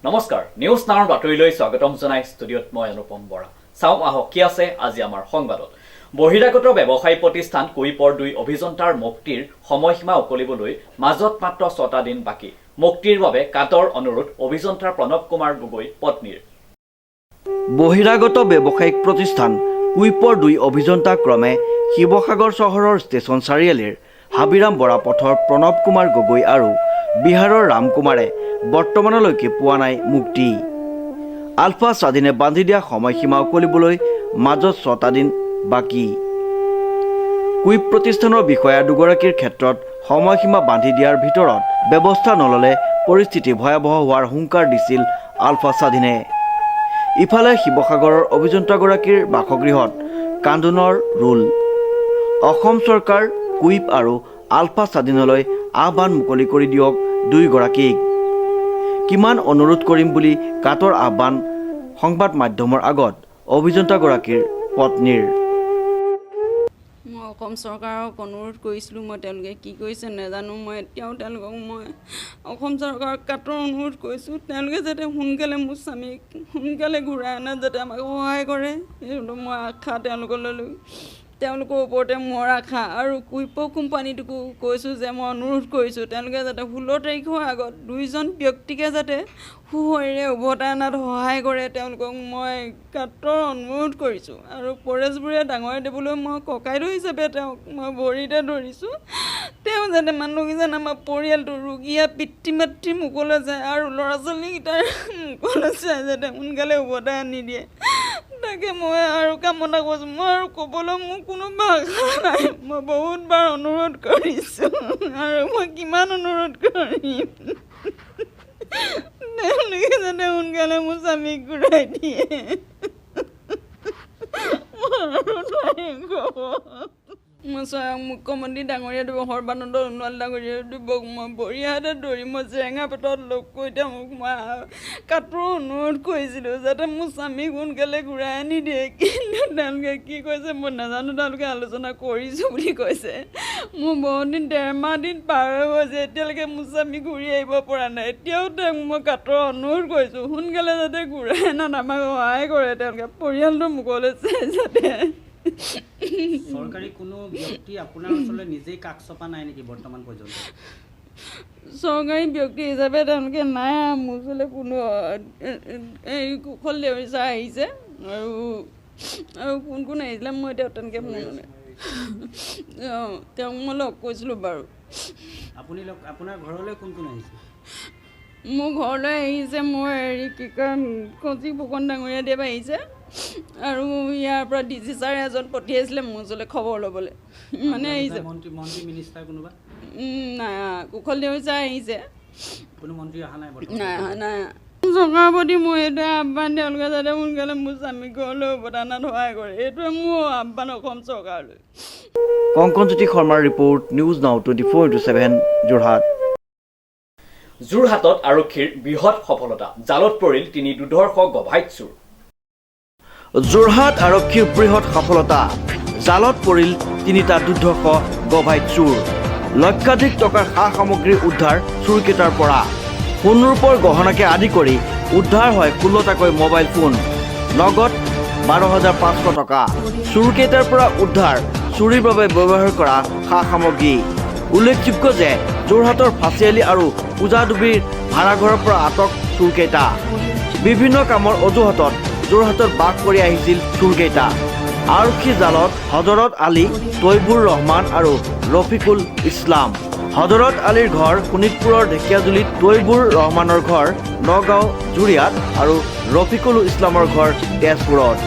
নমস্কাৰ নিউজ নাওৰ বাতৰিলৈ স্বাগতম জনাই ষ্টুডিঅ'ত মই অনুপম বৰা চাওঁ আহক কি আছে আজি আমাৰ সংবাদত বহিৰাগত ব্যৱসায়ী প্ৰতিষ্ঠান কুইপৰ 2 অভিযন্তাৰ মুক্তিৰ সময়সীমা উকলিবলৈ মাজত মাত্ৰ 6টা দিন বাকি মুক্তিৰ বাবে কাটৰ অনুৰোধ অভিযন্তাৰ প্ৰণৱ কুমাৰ গগৈ পত্নীৰ বহিৰাগত ব্যৱসায়িক প্ৰতিষ্ঠান কুইপৰ 2 অভিযন্তা ক্ৰমে শিৱসাগৰ চহৰৰ ষ্টেচন চাৰিআলিৰ হাবিৰাম বৰা পথৰ প্ৰণৱ কুমাৰ গগৈ আৰু বিহাৰৰ ৰাম কুমাৰে বৰ্তমানলৈকে পোৱা নাই মুক্তি আলফা স্বাধীনে বান্ধি দিয়া সময়সীমা উকলিবলৈ মাজত 6টা দিন বাকি কুইপ প্ৰতিষ্ঠানৰ বিষয়া দুগৰাকীৰ ক্ষেত্ৰত সময়সীমা বান্ধি দিয়াৰ ভিতৰত ব্যৱস্থা নললে পৰিস্থিতি ভয়াৱহ হোৱাৰ হুংকাৰ দিছিল আলফা স্বাধীনে ইফালে শিৱসাগৰৰ অভিযন্তাগৰাকীৰ বাসগৃহত কান্দোনৰ ৰোল অসম চৰকাৰ কুইপ আৰু আলফা স্বাধীনলৈ আহ্বান মুকলি কৰি দিয়ক দুয়োগৰাকীক কিমান অনুৰোধ কৰিম বুলি কাটৰ আহ্বান সংবাদ মাধ্যমৰ আগত অভিযন্তাগৰাকীৰ পত্নীৰ মই অসম চৰকাৰক অনুৰোধ কৰিছিলোঁ মই তেওঁলোকে কি কৰিছে নাজানো মই এতিয়াও তেওঁলোকক মই অসম চৰকাৰক কাটৰ অনুৰোধ কৰিছোঁ তেওঁলোকে যাতে সোনকালে মোৰ স্বামীক সোনকালে ঘূৰাই অনাত যাতে আমাক সহায় কৰে সেইটো মই আশা তেওঁলোকলৈ তেওঁলোকৰ ওপৰতে মোৰ আশা আৰু কুইপৰ কোম্পানীটোকো কৈছোঁ যে মই অনুৰোধ কৰিছোঁ তেওঁলোকে যাতে 16 তাৰিখৰ আগত 2জন ব্যক্তিকে যাতে সুশৰীৰে উভতাই অনাত সহায় কৰে তেওঁলোকক মই কাটৰ অনুৰোধ কৰিছোঁ আৰু পৰেশ বুঢ়ীয়া ডাঙৰে দিবলৈ মই ককাইদেউ হিচাপে তেওঁক মই ভৰিতে ধৰিছোঁ তেওঁ যাতে মানুহকেইজন আমাৰ পৰিয়ালটো ৰোগীয়া পিতৃ মাতৃ মুকলৈ যায় আৰু ল'ৰা ছোৱালীকেইটাৰ মুকলৈ যায় যাতে সোনকালে উভতাই আনি দিয়ে তাকে মই আৰু কামনা কৰিছোঁ মই আৰু ক'বলৈ মোৰ কোনো ভাষা নাই মই বহুতবাৰ অনুৰোধ কৰিছোঁ আৰু মই কিমান অনুৰোধ কৰিম তেওঁলোকে যাতে সোনকালে মোৰ স্বামীক ঘূৰাই দিয়ে মই স্বয়ং মুখ্যমন্ত্ৰী ডাঙৰীয়া দিব সৰ্বানন্দ সোণোৱাল ডাঙৰীয়া দিবক মই ভৰি হাতে ধৰি মই জেৰেঙা পেটত লগ কৰি তেওঁক মই কাটৰ অনুৰোধ কৰিছিলোঁ যাতে মোৰ স্বামীক সোনকালে ঘূৰাই আনি দিয়ে কিন্তু তেওঁলোকে কি কৈছে মই নাজানো তেওঁলোকে আলোচনা কৰিছোঁ বুলি কৈছে মোৰ বহুত দিন 1.5 মাহ দিন পাৰ হৈ গৈছে এতিয়ালৈকে মোৰ স্বামী ঘূৰি আহিব পৰা নাই এতিয়াও তেওঁক মই কাটৰ অনুৰোধ কৰিছোঁ সোনকালে যাতে ঘূৰাই অনাত আমাক সহায় কৰে তেওঁলোকে পৰিয়ালটো মুকলৈ চাই যাতে সৰকাৰি কোনো ব্যক্তি আপনাৰ ওচৰলৈ নিজেই কাষ চপা নাই নেকি বৰ্তমান পৰ্যন্ত চৰকাৰী ব্যক্তি হিচাপে তেওঁলোকে নাই মোৰ ওচৰলৈ কোনো এই কুশল দেউৰী ছাৰ আহিছে আৰু কোন কোন আহিছিলে মই এতিয়া তেনেকৈ মনত নাই তেওঁক মই লগ কৰিছিলোঁ বাৰু আপোনাৰ ঘৰলৈ কোন কোন আহিছে মোৰ ঘৰলৈ আহিছে মোৰ কি কয় কৌশিক ফুকন ডাঙৰীয়া দেৱ আহিছে আৰু ইয়াৰ পৰা ডিজি ছাৰ এজন পঠিয়াইছিলে মোৰ ওচৰলৈ খবৰ ল'বলৈ মানে আহিছে মন্ত্ৰী মিনিষ্টাৰ কোনোবা নাই কুশল দেউৰী ছাৰ আহিছে কোনো মন্ত্ৰী অহা নাই নাই চৰকাৰৰ প্ৰতি মোৰ এইটোৱে আহ্বান তেওঁলোকে যাতে সোনকালে মোৰ স্বামীক ঘৰলৈ উভতানাত সহায় কৰে এইটোৱে মোৰ আহ্বান অসম চৰকাৰলৈ কংকনজ্যোতি শৰ্মাৰ ৰিপৰ্ট নিউজ নাও 24/7 যোৰহাটত আৰক্ষীৰ বৃহৎ সফলতা জালত পৰিল 3 দুৰ্ধৰ্ষ গভাইট চোৰ যোৰহাট আৰক্ষীৰ বৃহৎ সফলতা জালত পৰিল 3টা দুৰ্ধৰ্ষ গভাইট চোৰ লক্ষাধিক টকাৰ সা সামগ্ৰী উদ্ধাৰ চোৰকেইটাৰ পৰা সোণৰূপৰ গহনাকে আদি কৰি উদ্ধাৰ হয় 16টাকৈ মোবাইল ফোন নগদ 12,500 টকা চোৰকেইটাৰ পৰা উদ্ধাৰ চুৰিৰ বাবে ব্যৱহাৰ কৰা সা সামগ্ৰী উল্লেখযোগ্য যে যোৰহাটৰ ফাঁচিয়ালি আৰু পূজাডুবিৰ ভাড়াঘৰৰ পৰা আটক চোৰকেইটা বিভিন্ন কামৰ অজুহাতত যোৰহাটত বাস কৰি আহিছিল চোৰকেইটা আৰক্ষী জালত হজৰত আলী তৈবুৰ ৰহমান আৰু ৰফিকুল ইছলাম হজৰত আলীৰ ঘৰ শোণিতপুৰৰ ঢেকীয়াজুলিত তৈবুৰ ৰহমানৰ ঘৰ নগাঁও জুৰিয়াত আৰু ৰফিকুল ইছলামৰ ঘৰ তেজপুৰত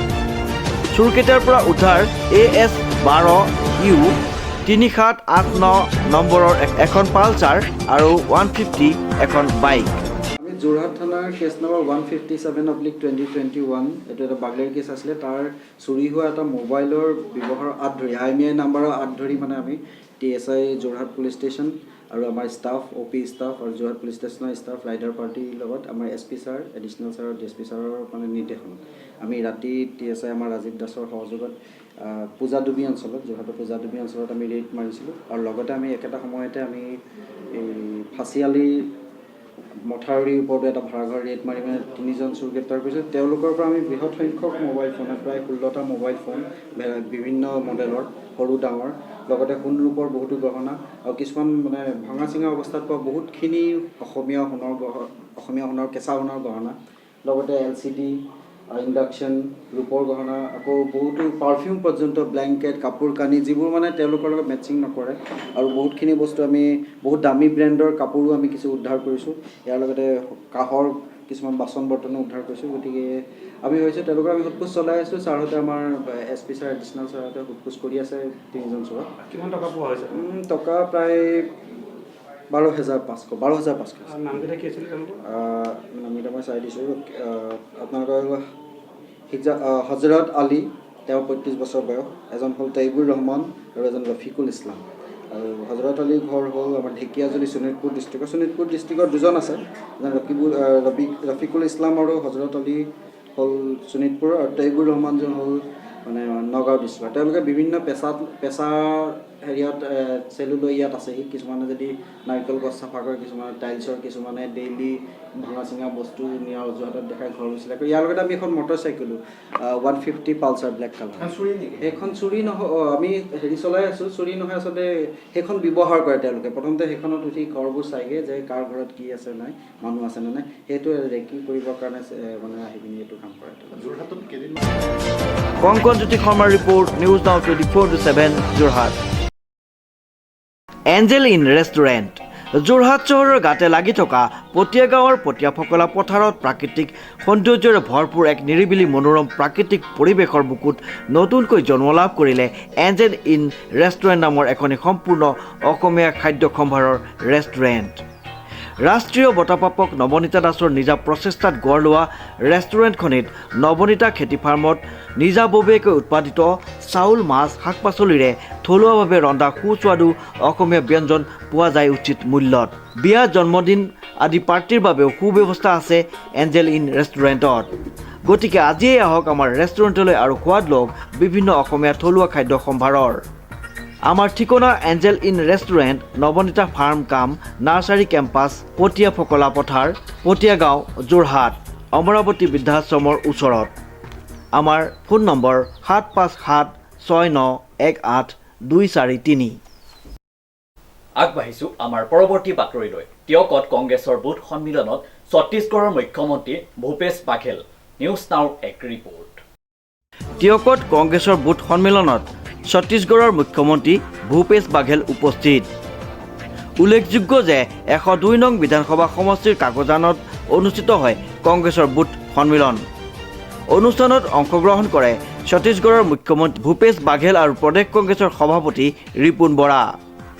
চোৰকেইটাৰ পৰা উদ্ধাৰ AS-12U 3789 নম্বৰৰ এখন পালচাৰ আৰু 150 এখন বাইক যোৰহাট থানাৰ কেছ নম্বৰ 157/2021 এইটো এটা বাগলাৰী কেছ আছিলে তাৰ চুৰি হোৱা এটা মোবাইলৰ ব্যৱহাৰৰ আঁত ধৰি IMEI নাম্বাৰৰ আঁত ধৰি মানে আমি TSI যোৰহাট পুলিচ ষ্টেচন আৰু আমাৰ ষ্টাফ OP ষ্টাফ আৰু যোৰহাট পুলিচ ষ্টেচনৰ ষ্টাফ ৰাইডাৰ পাৰ্টিৰ লগত আমাৰ SP ছাৰ এডিশ্যনেল ছাৰ আৰু DSP ছাৰৰ মানে নিৰ্দেশন আমি ৰাতি TSI আমাৰ ৰাজীৱ দাসৰ সহযোগত পূজাডুবি অঞ্চলত যোৰহাটৰ পূজাডুবি অঞ্চলত আমি ৰেড মাৰিছিলোঁ আৰু লগতে আমি একেটা সময়তে আমি এই ফাঁচিয়ালি মথাউৰিৰ ওপৰতো এটা ভাড়াঘৰ ৰেড মাৰি মানে 3জন চোৰ গ্ৰেপ্তাৰ কৰিছে। তেওঁলোকৰ পৰা আমি বৃহৎ সংখ্যক মোবাইল ফোন, প্ৰায় 16টা মোবাইল ফোন বিভিন্ন মডেলৰ সৰু ডাঙৰ, লগতে সোণ ৰূপৰ বহুতো গহনা আৰু কিছুমান মানে ভঙা চিঙা অৱস্থাত পোৱা বহুতখিনি অসমীয়া সোণৰ কেঁচা সোণৰ গহনা, লগতে LCD, ইণ্ডাকশ্যন, ৰূপৰ গহনা, আকৌ বহুতো পাৰফিউম পৰ্যন্ত, ব্লেংকেট, কাপোৰ কানি, যিবোৰ মানে তেওঁলোকৰ লগত মেচিং নকৰে। আৰু বহুতখিনি বস্তু আমি বহুত দামী ব্ৰেণ্ডৰ কাপোৰো আমি কিছু উদ্ধাৰ কৰিছোঁ। ইয়াৰ লগতে কাঁহৰ কিছুমান বাচন বৰ্তনো উদ্ধাৰ কৰিছোঁ। গতিকে আমি ভাবিছোঁ তেওঁলোকৰ আমি সোধপোছ চলাই আছোঁ। ছাৰহঁতে আমাৰ SP ছাৰ, এডিশ্যনেল ছাৰহঁতে সোধপোছ কৰি আছে 3জন চোৰক। কিমান টকা পোৱা হৈছে? টকা প্ৰায় 12,500। নামকেইটা কি আছিলে তেওঁলোকৰ? নামকেইটা মই চাই দিছোঁ আপোনালোকৰ। হজৰত আলী, তেওঁ 35 বছৰ বয়স, এজন হ'ল তৈবুৰ ৰহমান আৰু এজন ৰফিকুল ইছলাম। আৰু হজৰত আলীৰ ঘৰ হ'ল আমাৰ ঢেকীয়াজুলি, শোণিতপুৰ ডিষ্ট্ৰিক্টৰ 2জন আছে, এজন ৰফিকুল ইছলাম আৰু হজৰত আলী হ'ল শোণিতপুৰ, আৰু তৈবুৰ ৰহমানজন হ'ল মানে নগাঁও ডিষ্ট্ৰিক্টৰ। তেওঁলোকে বিভিন্ন পেচা হেৰিয়ত চেলুলৈ ইয়াত আছেহি। কিছুমানে যদি নাৰিকল গছ চাফা কৰে, কিছুমানে টাইলছৰ, কিছুমানে ডেইলি ভঙা চিঙা বস্তু নিয়াৰ অজুহাতত দেখাই ঘৰ গৈছিলে। ইয়াৰ লগতে আমি এখন মটৰচাইকেলো 150 পালচাৰ ব্লেক কালাৰ। সেইখন চুৰি নহয়, আমি হেৰি চলাই আছোঁ, চুৰি নহয় আচলতে সেইখন ব্যৱহাৰ কৰে তেওঁলোকে। প্ৰথমতে সেইখনত উঠি ঘৰবোৰ চাইগৈ যে কাৰ ঘৰত কি আছে নাই, মানুহ আছে নে নাই, সেইটো ৰেকি কৰিবৰ কাৰণে মানে আহি পিনি এইটো কাম কৰে। কংকন জ্যোতি শৰ্মাৰ report, news now 24/7 Jorhat. Angel in restaurant. Jorhat চহৰৰ গাতে লাগি থকা পতিয়া গাঁৱৰ পতিয়া ফকলা পথাৰত প্ৰাকৃতিক সৌন্দৰ্যৰে ভৰপূৰ এক নিৰিবিলি মনোৰম প্ৰাকৃতিক পৰিৱেশৰ বুকুত নতুনকৈ জন্ম লাভ কৰিলে এঞ্জেল ইন ৰেষ্টুৰেণ্ট নামৰ এখনি সম্পূৰ্ণ অসমীয়া খাদ্য সম্ভাৰৰ ৰেষ্টুৰেণ্ট। ৰাষ্ট্ৰীয় বঁটাপ্ৰাপক নৱনীতা দাসৰ নিজা প্ৰচেষ্টাত গঢ় লোৱা ৰেষ্টুৰেণ্টখনিত নৱনীতা খেতি ফাৰ্মত নিজাববীয়াকৈ উৎপাদিত চাউল, মাছ, শাক পাচলিৰে থলুৱাভাৱে ৰন্ধা সুস্বাদু অসমীয়া ব্যঞ্জন পোৱা যায় উচিত মূল্যত। বিয়া, জন্মদিন আদি পাৰ্টিৰ বাবেও সুব্যৱস্থা আছে এঞ্জেল ইন ৰেষ্টুৰেণ্টত। গতিকে আজিয়েই আহক আমাৰ ৰেষ্টুৰেণ্টলৈ আৰু সোৱাদ লওক বিভিন্ন অসমীয়া থলুৱা খাদ্য সম্ভাৰৰ। আমাৰ ঠিকনা Angel in restaurant, Nabanita farm কাম নাৰ্চাৰী কেম্পাছ, পতিয়া ফকলা পথাৰ, পতিয়া গাঁও, যোৰহাট, অমৰাৱতী বৃদ্ধাশ্ৰমৰ ওচৰত। আমাৰ ফোন নম্বৰ 7576918243। আগবাঢ়িছোঁ আমাৰ পৰৱৰ্তী বাতৰিলৈ। টিয়কত কংগ্ৰেছৰ বুথ সন্মিলনত ছত্তীশগড়ৰ মুখ্যমন্ত্ৰী ভূপেশ বাঘেল। নিউজ নাওৰ এক ৰিপৰ্ট। টিয়কত কংগ্ৰেছৰ বুথ সন্মিলনত ছত্তীশগড়ৰ মুখ্যমন্ত্ৰী ভূপেশ বাঘেল উপস্থিত। উল্লেখযোগ্য যে 102 নং বিধানসভা সমষ্টিৰ কাকজানত অনুষ্ঠিত হয় কংগ্ৰেছৰ বুথ সন্মিলন। অনুষ্ঠানত অংশগ্ৰহণ কৰে ছত্তীশগড়ৰ মুখ্যমন্ত্ৰী ভূপেশ বাঘেল আৰু প্ৰদেশ কংগ্ৰেছৰ সভাপতি ৰিপুণ বৰা।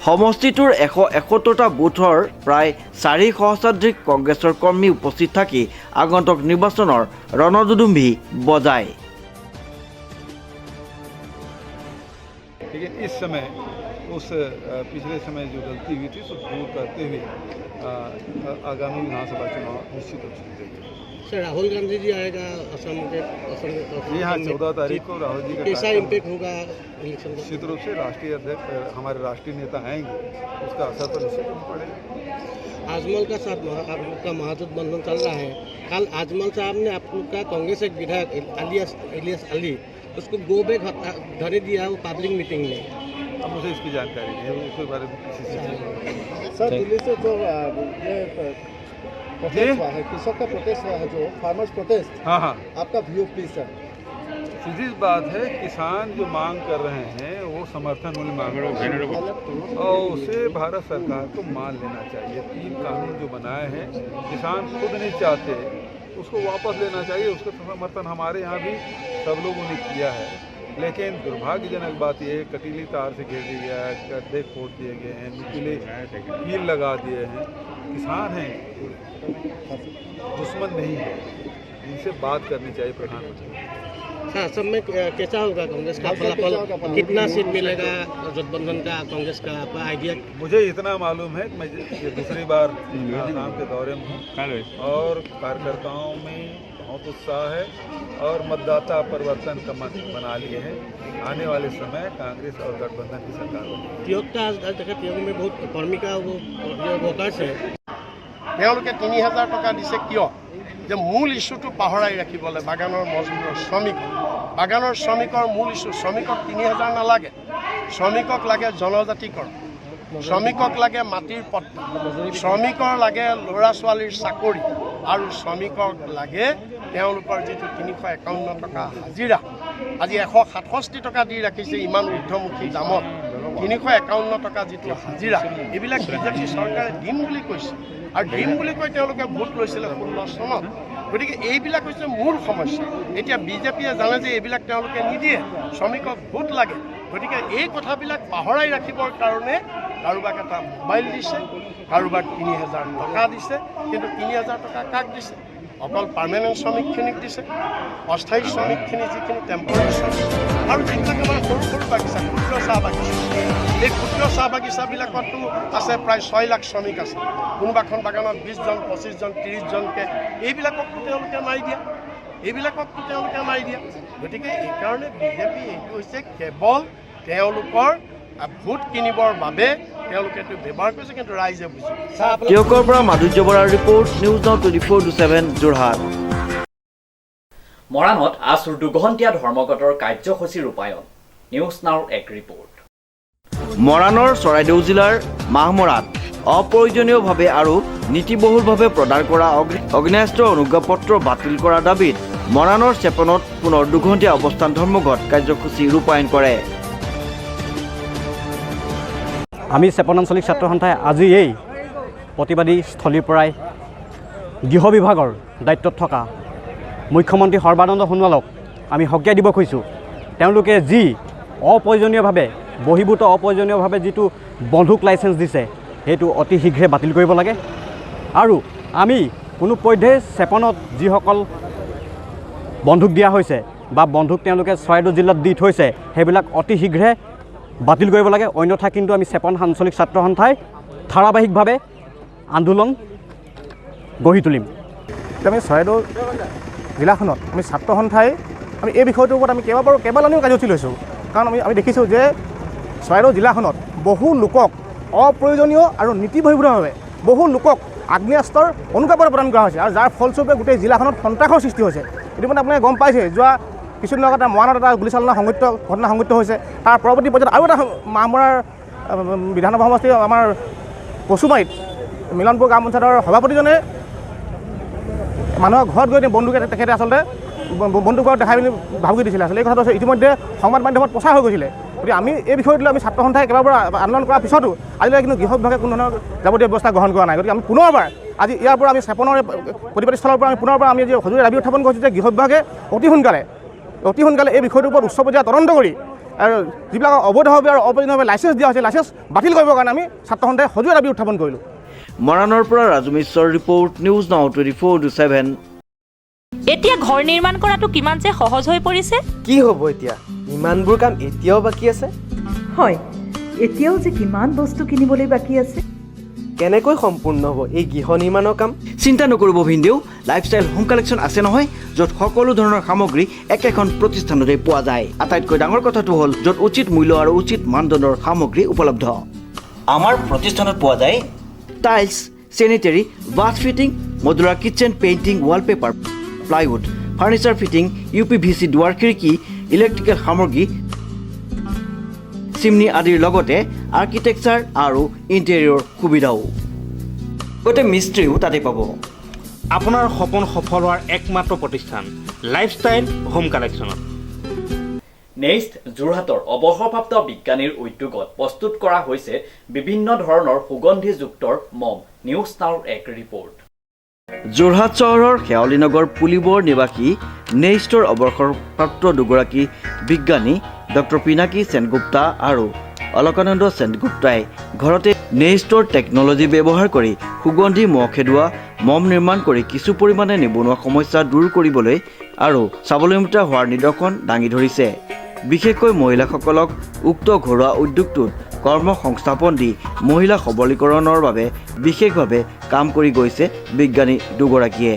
সমষ্টিটোৰ 171টা বুথৰ প্ৰায় 4 সহস্ৰাধিক কংগ্ৰেছৰ কৰ্মী উপস্থিত থাকি আগন্তুক নিৰ্বাচনৰ ৰণদুদুম্ভি বজায়। लेकिन इस समय उस पिछले समय जो गलती हुई थी उसको दूर करते हुए आगामी विधानसभा चुनाव निश्चित रूप से जीतेंगे। सर, राहुल गांधी जी आएगा असम के जी हाँ, 14 तारीख को राहुल जी का कैसा इम्पैक्ट होगा इलेक्शन का? निश्चित रूप से राष्ट्रीय अध्यक्ष हमारे राष्ट्रीय नेता आएंगे, उसका असर तो निश्चित रूप पड़ेगा। आजमल का साथ आपका महागठबंधन चल रहा है। कल आजमल साहब ने आपका कांग्रेस एक विधायक इलियास अली उसको गो बैक धरे दिया वो पब्लिक मीटिंग में। अब मुझे इसकी जानकारी नहीं है, उसके बारे में किसी से सर, दिल्ली से जो प्रोटेस्ट हुआ है, कृषक का प्रोटेस्ट हुआ है, जो फार्मर्स प्रोटेस्ट, हाँ हाँ, आपका व्यू प्लीज सर। सीधी बात है, किसान जो मांग कर रहे हैं वो समर्थन मूल्य मांग रहे हैं और उसे भारत सरकार को मान लेना चाहिए। 3 कानून जो बनाए हैं किसान खुद नहीं चाहते, उसको वापस लेना चाहिए। उसका समर्थन हमारे यहाँ भी सब लोगों ने किया है, लेकिन दुर्भाग्यजनक बात यह है कटीली तार से घेर दिया गया है, गड्ढे खोद दिए गए हैं, नुकीले कील लगा दिए हैं। किसान हैं, दुश्मन नहीं है, इनसे बात करनी चाहिए प्रधानमंत्री। हाँ, सब में कैसा होगा कांग्रेस का फलाफल? कितना सीट मिलेगा गठबंधन का कांग्रेस का, आपका आइडिया? मुझे इतना मालूम है कि मैं ये दूसरी बार आसाम के दौरे में हूँ और कार्यकर्ताओं में बहुत उत्साह है और मतदाता परिवर्तन का मन बना लिए हैं। आने वाले समय कांग्रेस और गठबंधन की सरकार होगी। टियोग का आज देखा, टियोग में बहुत कर्मी का वो वर्कर्स है। তেওঁলোকে ৩০০০ টকা দিছে কিয় যে মূল ইস্যুটো পাহৰাই ৰাখিবলৈ বাগানৰ মজদুৰৰ বাগানৰ শ্ৰমিকৰ মূল ইস্যু শ্ৰমিকক ৩০০০ নালাগে শ্ৰমিকক লাগে জনজাতিকৰণ শ্ৰমিকক লাগে মাটিৰ পট্টা শ্ৰমিকৰ লাগে ল'ৰা ছোৱালীৰ চাকৰি আৰু শ্ৰমিকক লাগে তেওঁলোকৰ যিটো ৩৫১ টকা হাজিৰা আজি ১৬৭ টকা দি ৰাখিছে ইমান ঊৰ্ধ্বমুখী দামত ৩৫১ টকা যিটো হাজিৰা এইবিলাক বিজেপি চৰকাৰে দিম বুলি কৈছে আৰু দিম বুলি কৈ তেওঁলোকে ভোট লৈছিলে ১৬ চনত গতিকে এইবিলাক হৈছে মূল সমস্যা এতিয়া বিজেপিয়ে জানে যে এইবিলাক তেওঁলোকে নিদিয়ে শ্ৰমিকক ভোট লাগে গতিকে এই কথাবিলাক পাহৰাই ৰাখিবৰ কাৰণে কাৰোবাক এটা মোবাইল দিছে কাৰোবাক ৩০০০ টকা দিছে কিন্তু ৩০০০ টকা কাক দিছে অকল পাৰ্মানেণ্ট শ্ৰমিকখিনিক দিছে অস্থায়ী শ্ৰমিকখিনি যিখিনি টেম্পৰাৰী শ্ৰমিক আৰু যিবিলাক আমাৰ সৰু সৰু বাগিচা ক্ষুদ্ৰ চাহ বাগিচা এই ক্ষুদ্ৰ চাহ বাগিচাবিলাকতো আছে প্ৰায় ৬ লাখ শ্ৰমিক আছে কোনোবাখন বাগানত ২০জন ২৫জন ৩০জনকৈ এইবিলাককতো তেওঁলোকে নাই দিয়া গতিকে এইকাৰণে বিজেপি এইটো হৈছে কেৱল তেওঁলোকৰ ভোট কিনিবৰ বাবে তেওঁলোকে এইটো ব্যৱহাৰ কৰিছে কিন্তু ৰাইজে বুজি টিয়কৰ পৰা মাধুৰ্য বৰাৰ ৰিপৰ্ট নিউজ নাও 24/7 যোৰহাট মৰাণত আছুৰ দুঘণ্টীয়া ধৰ্মঘটৰ কাৰ্যসূচী ৰূপায়ণ নিউজ নাওৰ এক ৰিপৰ্ট মৰাণৰ চৰাইদেউ জিলাৰ মাহমৰাত অপ্ৰয়োজনীয়ভাৱে আৰু নীতিবহুলভাৱে প্ৰদান কৰা অগ্নেয়াস্ত্ৰৰ অনুজ্ঞাপত্ৰ বাতিল কৰাৰ দাবীত মৰাণৰ চেপনত পুনৰ দুঘণ্টীয়া অৱস্থান ধৰ্মঘট কাৰ্যসূচী ৰূপায়ণ কৰে আমি চেপন আঞ্চলিক ছাত্ৰ সন্থাই আজি এই প্ৰতিবাদী স্থলীৰ পৰাই গৃহ বিভাগৰ দায়িত্বত থকা মুখ্যমন্ত্ৰী সৰ্বানন্দ সোণোৱালক আমি সকীয়াই দিব খুজিছোঁ তেওঁলোকে যি অপ্ৰয়োজনীয়ভাৱে বহিভূত অপ্ৰয়োজনীয়ভাৱে যিটো বন্ধুক লাইচেঞ্চ দিছে সেইটো অতি শীঘ্ৰে বাতিল কৰিব লাগে আৰু আমি কোনোপধ্যেই চেপনত যিসকল বন্ধুক দিয়া হৈছে বা বন্ধুক তেওঁলোকে চৰাইদেউ জিলাত দি থৈছে সেইবিলাক অতি শীঘ্ৰে বাতিল কৰিব লাগে অন্যথা কিন্তু আমি চেপন আঞ্চলিক ছাত্ৰ সন্থাই ধাৰাবাহিকভাৱে আন্দোলন গঢ়ি তুলিম আমি চৰাইদেউ জিলাখনত আমি ছাত্ৰ সন্থাই আমি এই বিষয়টোৰ ওপৰত আমি কেইবালানিও কাৰ্যসূচী লৈছোঁ কাৰণ আমি দেখিছোঁ যে চৰাইদেউ জিলাখনত বহু লোকক অপ্ৰয়োজনীয় আৰু নীতিবহিৰ্ভূতভাৱে বহু লোকক আগ্নেয়াস্ত্ৰৰ অনুজ্ঞাপত্ৰ প্ৰদান কৰা হৈছে আৰু যাৰ ফলস্বৰূপে গোটেই জিলাখনত সন্ত্ৰাসৰ সৃষ্টি হৈছে ইতিমধ্যে আপুনি গম পাইছে যোৱা কিছুদিনৰ আগতে মৰাণত এটা গুলীচালনা ঘটনা সংঘটিত হৈছে তাৰ পৰৱৰ্তী পৰ্যায়ত আৰু এটা মাহমৰাৰ বিধানসভা সমষ্টি আমাৰ কচুমাৰীত মিলনপুৰ গাঁও পঞ্চায়তৰ সভাপতিজনে মানুহৰ ঘৰত গৈ বন্ধুকে তেখেতে আচলতে বন্ধুঘৰত দেখাই পিনি ভাবুকি দিছিলে আচলতে এই কথাটো ইতিমধ্যে সংবাদ মাধ্যমত প্ৰচাৰ হৈ গৈছিলে গতিকে আমি এই বিষয়টো লৈ আমি ছাত্ৰ সন্থাই কেইবাবাৰ আন্দোলন কৰাৰ পিছতো আজিলৈকে কিন্তু গৃহ বিভাগে কোনো ধৰণৰ যাৱতীয় ব্যৱস্থা গ্ৰহণ কৰা নাই গতিকে আমি পুনৰবাৰ আজি ইয়াৰ পৰা আমি চেপনৰ প্ৰতিবাদী স্থলৰ পৰা আমি পুনৰবাৰ আমি সজোৰে দাবী উত্থাপন কৰিছোঁ যে গৃহ বিভাগে অতি সোনকালে এই বিষয়টোৰ ওপৰত উচ্চ পৰ্যায়ত তদন্ত কৰি আৰু যিবিলাক অবৈধভাৱে আৰু অপ্ৰয়োজনীয়ভাৱে লাইচেঞ্চ দিয়া হৈছে লাইচেঞ্চ বাতিল কৰিবৰ কাৰণে আমি ছাত্ৰ সন্থাই সজোৰে দাবী উত্থাপন কৰিলোঁ মৰাণৰ পৰা ৰাজু মিশ্ৰৰ ৰিপৰ্ট নিউজ নাও 24/7 এতিয়া ঘৰ নিৰ্মাণ কৰাটো কিমান যে সহজ হৈ পৰিছে কি হ'ব এতিয়া ইমানবোৰ কাম এতিয়াও বাকী আছে হয় এতিয়াও যে কিমান বস্তু কিনিবলৈ বাকী আছে কেনেকৈ সম্পূৰ্ণ হ'ব এই গৃহ নিৰ্মাণৰ কাম চিন্তা নকৰিব ভিনদেউ লাইফষ্টাইল হোম কালেকশ্যন আছে নহয় য'ত সকলো ধৰণৰ সামগ্ৰী একেখন প্ৰতিষ্ঠানতে পোৱা যায় আটাইতকৈ ডাঙৰ কথাটো হ'ল য'ত উচিত মূল্য আৰু উচিত মানদণ্ডৰ সামগ্ৰী উপলব্ধ আমাৰ প্ৰতিষ্ঠানত পোৱা যায় tiles sanitary bath fitting modular kitchen painting wallpaper plywood furniture fitting UPVC দুৱাৰ খিৰিকী ইলেক্ট্ৰিকেল সামগ্ৰী চিমনি আদিৰ লগতে আৰ্কিটেকচাৰ আৰু ইণ্টেৰিয়ৰ সুবিধাও গোটেই মিস্ত্ৰীও তাতে পাব আপোনাৰ সপোন সফল হোৱাৰ একমাত্ৰ প্ৰতিষ্ঠান লাইফষ্টাইল হোম কালেকশ্যনত নেক্সট যোৰহাটৰ অৱসৰপ্ৰাপ্ত বিজ্ঞানীৰ উদ্যোগত প্ৰস্তুত কৰা হৈছে বিভিন্ন ধৰণৰ সুগন্ধিযুক্তৰ মম নিউজ নাওৰ এক ৰিপৰ্ট যোৰহাট চহৰৰ শেৱালীনগৰ পুলিবৰ নিবাসী নেক্সটৰ অৱসৰপ্ৰাপ্ত দুগৰাকী বিজ্ঞানী ডক্টৰ পিনাকী সেনগুপ্তা আৰু অলকানন্দ সেনগুপ্তাই ঘৰতে নেক্সটৰ টেকনলজি ব্যৱহাৰ কৰি সুগন্ধি মহ খেদোৱা মম নিৰ্মাণ কৰি কিছু পৰিমাণে নিবনুৱা সমস্যা দূৰ কৰিবলৈ আৰু স্বাৱলম্বিতা হোৱাৰ নিদৰ্শন দাঙি ধৰিছে বিশেষকৈ মহিলাসকলক উক্ত ঘৰুৱা উদ্যোগটোত কৰ্ম সংস্থাপন দি মহিলা সবলীকৰণৰ বাবে বিশেষভাৱে কাম কৰি গৈছে বিজ্ঞানী দুগৰাকীয়ে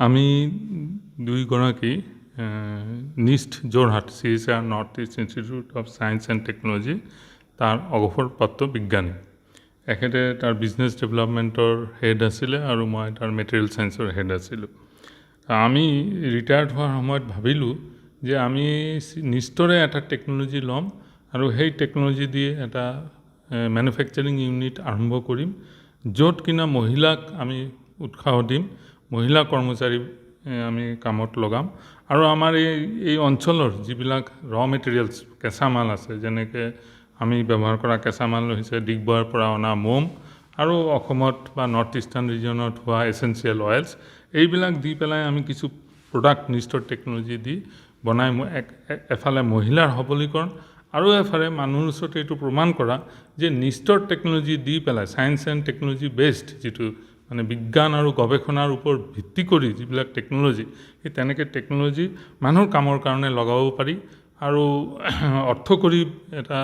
আমি দুইগৰাকী NEIST Jorhat CSR north east institute of science and technology তাৰ অৱসৰপ্ৰাপ্ত বিজ্ঞানী। এখেতে তাৰ বিজনেছ ডেভেলপমেণ্টৰ হেড আছিলে আৰু মই তাৰ মেটেৰিয়েল ছায়েন্সৰ হেড আছিলোঁ। আমি ৰিটায়াৰ্ড হোৱাৰ সময়ত ভাবিলোঁ যে আমি নিষ্টৰে এটা টেকন'লজি ল'ম আৰু সেই টেকন'লজি দি এটা মেনুফেকচাৰিং ইউনিট আৰম্ভ কৰিম, য'ত কিনা মহিলাক আমি উৎসাহ দিম, মহিলা কৰ্মচাৰী আমি কামত লগাম আৰু আমাৰ এই অঞ্চলৰ যিবিলাক মেটেৰিয়েলছ কেঁচা মাল আছে, যেনেকৈ আমি ব্যৱহাৰ কৰা কেঁচা মাল হৈছে ডিগবৈৰ পৰা অনা মোম আৰু অসমত বা নৰ্থ ইষ্টাৰ্ণ ৰিজনত হোৱা এচেঞ্চিয়েল অইলছ, এইবিলাক দি পেলাই আমি কিছু প্ৰডাক্ট নিষ্টৰ টেকন'লজি দি বনাই এফালে মহিলাৰ সবলীকৰণ আৰু এফালে মানুহৰ ওচৰত এইটো প্ৰমাণ কৰা যে নিষ্টৰ টেকন'লজি দি পেলাই ছায়েন্স এণ্ড টেকন'লজি বেছড যিটো মানে বিজ্ঞান আৰু গৱেষণাৰ ওপৰত ভিত্তি কৰি যিবিলাক টেকন'লজি, সেই তেনেকৈ টেকন'লজি মানুহৰ কামৰ কাৰণে লগাব পাৰি আৰু অৰ্থ কৰি এটা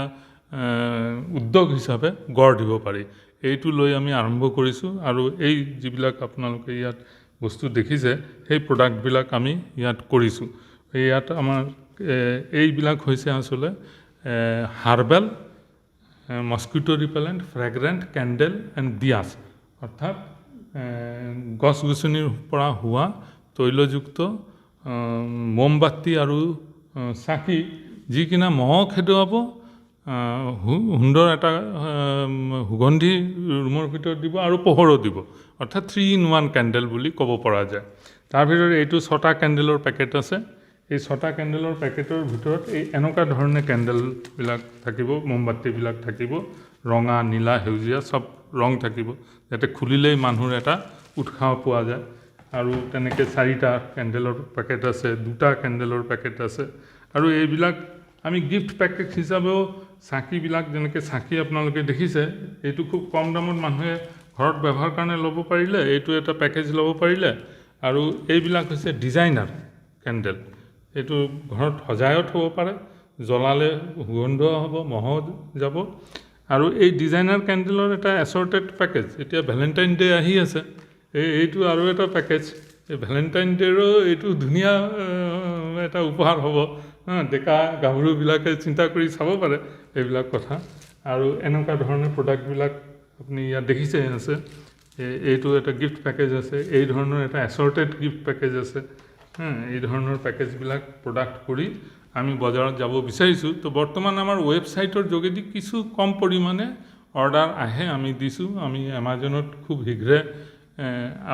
উদ্যোগ হিচাপে গঢ় দিব পাৰি। এইটো লৈ আমি আৰম্ভ কৰিছোঁ আৰু এই যিবিলাক আপোনালোকে ইয়াত বস্তু দেখিছে সেই প্ৰডাক্টবিলাক আমি ইয়াত কৰিছোঁ। ইয়াত আমাৰ এইবিলাক হৈছে আচলতে herbal, mosquito repellent, fragrant, candle and diyas, অৰ্থাৎ গছ গছনিৰ পৰা হোৱা তৈলযুক্ত মমবাতি আৰু চাকি, যি কিনা মহক খেদুৱাব, সুন্দৰ এটা সুগন্ধি ৰুমৰ ভিতৰত দিব আৰু পোহৰো দিব, অৰ্থাৎ 3-in-1 কেণ্ডেল বুলি ক'ব পৰা যায়। তাৰ ভিতৰত এইটো 6টা কেণ্ডেলৰ পেকেট আছে। এই 6টা কেণ্ডেলৰ পেকেটৰ ভিতৰত এই এনেকুৱা ধৰণে কেণ্ডেলবিলাক থাকিব, মমবাতিবিলাক থাকিব, ৰঙা, নীলা, সেউজীয়া চব ৰং থাকিব, যাতে খুলিলেই মানুহৰ এটা উৎসাহ পোৱা যায়। আৰু তেনেকৈ 4টা কেণ্ডেলৰ পেকেট আছে, 2টা কেণ্ডেলৰ পেকেট আছে আৰু এইবিলাক আমি গিফ্ট পেকেট হিচাপেও চাকিবিলাক, যেনেকৈ চাকি আপোনালোকে দেখিছে, এইটো খুব কম দামত মানুহে ঘৰত ব্যৱহাৰ কাৰণে ল'ব পাৰিলে, এইটো এটা পেকেজ ল'ব পাৰিলে। আৰু এইবিলাক হৈছে ডিজাইনাৰ কেণ্ডেল, এইটো ঘৰত সজায়ো থ'ব পাৰে, জ্বলালে সুগন্ধ হ'ব, মহ যাব। আৰু এই ডিজাইনাৰ কেণ্ডেলৰ এটা এছৰ্টেড পেকেজ, এতিয়া ভেলেণ্টাইন ডে আহি আছে, এইটো আৰু এটা পেকেজ, এই ভেলেণ্টাইন ডেৰো এইটো ধুনীয়া এটা উপহাৰ হ'ব। ডেকা গাভৰুবিলাকে চিন্তা কৰি চাব পাৰে এইবিলাক কথা। আৰু এনেকুৱা ধৰণৰ প্ৰডাক্টবিলাক আপুনি ইয়াত দেখিছে আছে, এইটো এটা গিফ্ট পেকেজ আছে, এই ধৰণৰ এটা এছৰ্টেড গিফ্ট পেকেজ আছে। এই ধৰণৰ পেকেজবিলাক প্ৰডাক্ট কৰি আমি বজাৰত যাব বিচাৰিছোঁ। তো বৰ্তমান আমাৰ ৱেবছাইটৰ যোগেদি কিছু কম পৰিমাণে অৰ্ডাৰ আহে, আমি দিছোঁ। আমি এমাজনত খুব শীঘ্ৰে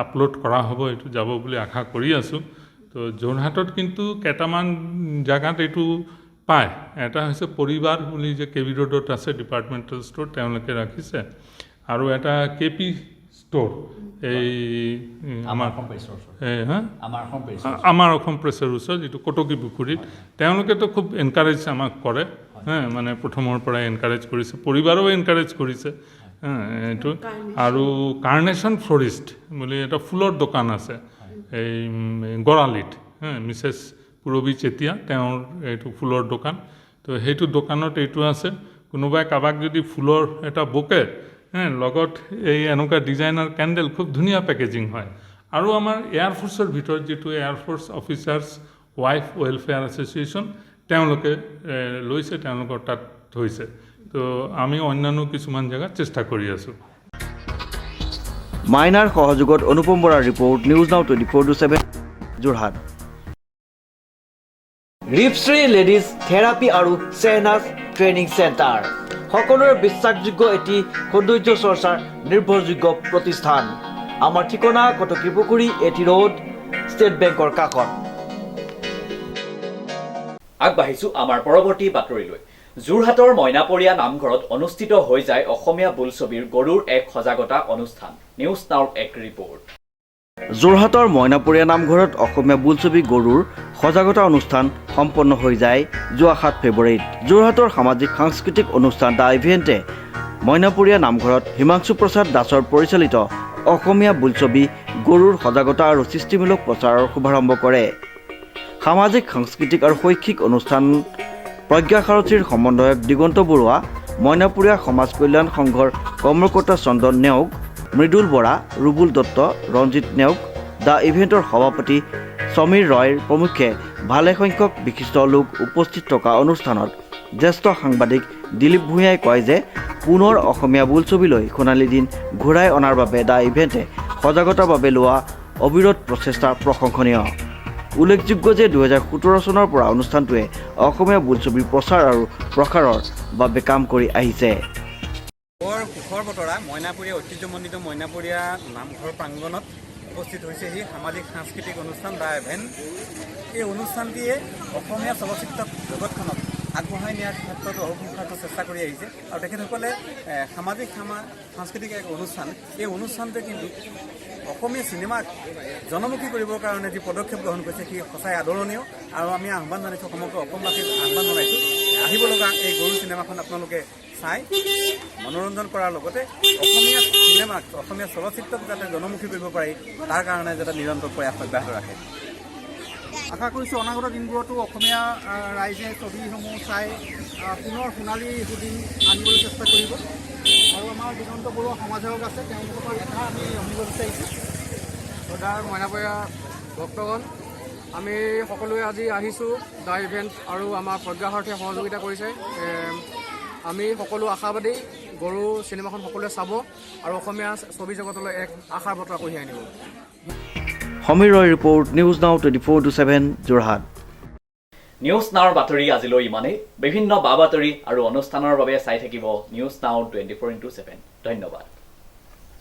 আপলোড কৰা হ'ব, এইটো যাব বুলি আশা কৰি আছোঁ। তো যোৰহাটত কিন্তু কেইটামান জেগাত এইটো পায়। এটা হৈছে পৰিবাৰ বুলি যে KV ৰোডত আছে ডিপাৰ্টমেণ্টেল ষ্ট'ৰ, তেওঁলোকে ৰাখিছে। আৰু এটা KP ষ্ট'ৰ, এই আমাৰ অসম প্ৰেছৰ ওচৰত যিটো কটকী পুখুৰীত, তেওঁলোকেতো খুব এনকাৰেজ আমাক কৰে, মানে প্ৰথমৰ পৰাই এনকাৰেজ কৰিছে, পৰিবাৰেও এনকাৰেজ কৰিছে এইটো। আৰু কাৰ্নেশ্যন ফ্লৰিষ্ট বুলি এটা ফুলৰ দোকান আছে এই গড়ালিত, মিছেছ পুৰবী চেতিয়া, তেওঁৰ এইটো ফুলৰ দোকান। তো সেইটো দোকানত এইটো আছে। কোনোবাই কাৰোবাক যদি ফুলৰ এটা বুকে লগত এই এনেকুৱা ডিজাইনাৰ কেণ্ডেল, খুব ধুনীয়া পেকেজিং হয়। আৰু আমাৰ এয়াৰফ'ৰ্চৰ ভিতৰত যিটো air force officers wife welfare association, তেওঁলোকে লৈছে, তেওঁলোকৰ তাত থৈছে। তো আমি অন্যান্য কিছুমান জেগাত চেষ্টা কৰি আছোঁ। মাইনাৰ সহযোগত অনুপম বৰাৰ report, news now 24/7 Jorhat. ৰিপশ্ৰী ladies therapy আৰু চেহনাজ ট্ৰেইনিং চেণ্টাৰ, সকলোৰে বিশ্বাসযোগ্য এটি সৌন্দৰ্য চৰ্চাৰ নিৰ্ভৰযোগ্য প্ৰতিষ্ঠান। আমাৰ ঠিকনা কটকী পুখুৰী, এটি ৰোড, ষ্টেট বেংকৰ কাষত। আগবাঢ়িছোঁ আমাৰ পৰৱৰ্তী বাতৰিলৈ। যোৰহাটৰ মইনাপৰীয়া নামঘৰত অনুষ্ঠিত হৈ যায় অসমীয়া বোলছবিৰ গৰুৰ এক সজাগতা অনুষ্ঠান। নিউজ নাওৰ এক ৰিপৰ্ট। যোৰহাটৰ মইনাপৰীয়া নামঘৰত অসমীয়া বোলছবি গৰুৰ সজাগতা অনুষ্ঠান সম্পন্ন হৈ যায় যোৱা 7 ফেব্ৰুৱাৰীত। যোৰহাটৰ সামাজিক সাংস্কৃতিক অনুষ্ঠান দ্য ইভেণ্টে মইনাপৰীয়া নামঘৰত হিমাংশু প্ৰসাদ দাসৰ পৰিচালিত অসমীয়া বোলছবি গৰুৰ সজাগতা আৰু সৃষ্টিমূলক প্ৰচাৰৰ শুভাৰম্ভ কৰে। সামাজিক সাংস্কৃতিক আৰু শৈক্ষিক অনুষ্ঠান প্ৰজ্ঞাসাৰথীৰ সমন্বয়ক দিগন্ত বৰুৱা, মইনাপৰীয়া সমাজ কল্যাণ সংঘৰ কৰ্মকৰ্তা চন্দন নেওগ, মৃদুল বৰা, ৰুবুল দত্ত, ৰঞ্জিত নেওগ, দ্য ইভেণ্টৰ সভাপতি সমীৰ ৰয়ৰ প্ৰমুখ্যে ভালেসংখ্যক বিশিষ্ট লোক উপস্থিত থকা অনুষ্ঠানত জ্যেষ্ঠ সাংবাদিক দিলীপ ভূঞাই কয় যে পুনৰ অসমীয়া বোলছবিলৈ সোণালী দিন ঘূৰাই অনাৰ বাবে দ্য ইভেণ্টে সজাগতাৰ বাবে লোৱা অবিৰত প্ৰচেষ্টা প্ৰশংসনীয়। উল্লেখযোগ্য যে 2017 চনৰ পৰা অনুষ্ঠানটোৱে অসমীয়া বোলছবিৰ প্ৰচাৰ আৰু প্ৰসাৰৰ বাবে কাম কৰি আহিছে। বৰ সুখৰ বতৰা মইনাপুৰীয়া ঐতিহ্যমণ্ডিত মইনাপুৰীয়া নামঘৰ প্ৰাংগণত উপস্থিত হৈছেহি সামাজিক সাংস্কৃতিক অনুষ্ঠান দ্য ইভেণ্ট। এই অনুষ্ঠানটিয়ে অসমীয়া চলচ্চিত্ৰ জগতখনক আগবঢ়াই নিয়াৰ ক্ষেত্ৰত অহোপুৰুষাৰ্থ চেষ্টা কৰি আহিছে আৰু তেখেতসকলে সামাজিক সাংস্কৃতিক এক অনুষ্ঠান, এই অনুষ্ঠানটোৱে কিন্তু অসমীয়া চিনেমাক জনমুখী কৰিবৰ কাৰণে যি পদক্ষেপ গ্ৰহণ কৰিছে সি সঁচাই আদৰণীয় আৰু আমি আহ্বান জনাইছোঁ সমগ্ৰ অসমবাসীক আহ্বান জনাইছোঁ আহিব লগা এই গৰু চিনেমাখন আপোনালোকে চাই মনোৰঞ্জন কৰাৰ লগতে অসমীয়া চিনেমাক অসমীয়া চলচ্চিত্ৰক যাতে জনমুখী কৰিব পাৰি তাৰ কাৰণে যাতে নিৰন্তৰ প্ৰয়াস অব্যাহত ৰাখে। আশা কৰিছোঁ অনাগত দিনবোৰতো অসমীয়া ৰাইজে ছবিসমূহ চাই পুনৰ সোণালী সুদিন আনিবলৈ চেষ্টা কৰিব আৰু আমাৰ দিগন্ত বৰুৱা সমাজসেৱক আছে তেওঁলোকৰ কথা আমি শুনিব বিচাৰিছোঁ। সদায় মইনাপুৰীয়া ভক্তগণ আমি সকলোৱে আজি আহিছোঁ দ্য ইভেণ্ট আৰু আমাৰ প্ৰজ্ঞাসাৰ্থে সহযোগিতা কৰিছে। আমি সকলো আশাবাদী গৰু চিনেমাখন সকলোৱে চাব আৰু অসমীয়া ছবি জগতলৈ এক আশাৰ বতৰা কঢ়িয়াই আনিব। সমীৰ ৰয় report, news now 24/7 Jorhat. News নাওৰ বাতৰি আজিলৈ ইমানেই। বিভিন্ন বা বাতৰি আৰু অনুষ্ঠানৰ বাবে চাই থাকিব নিউজ নাও 24/7। ধন্যবাদ।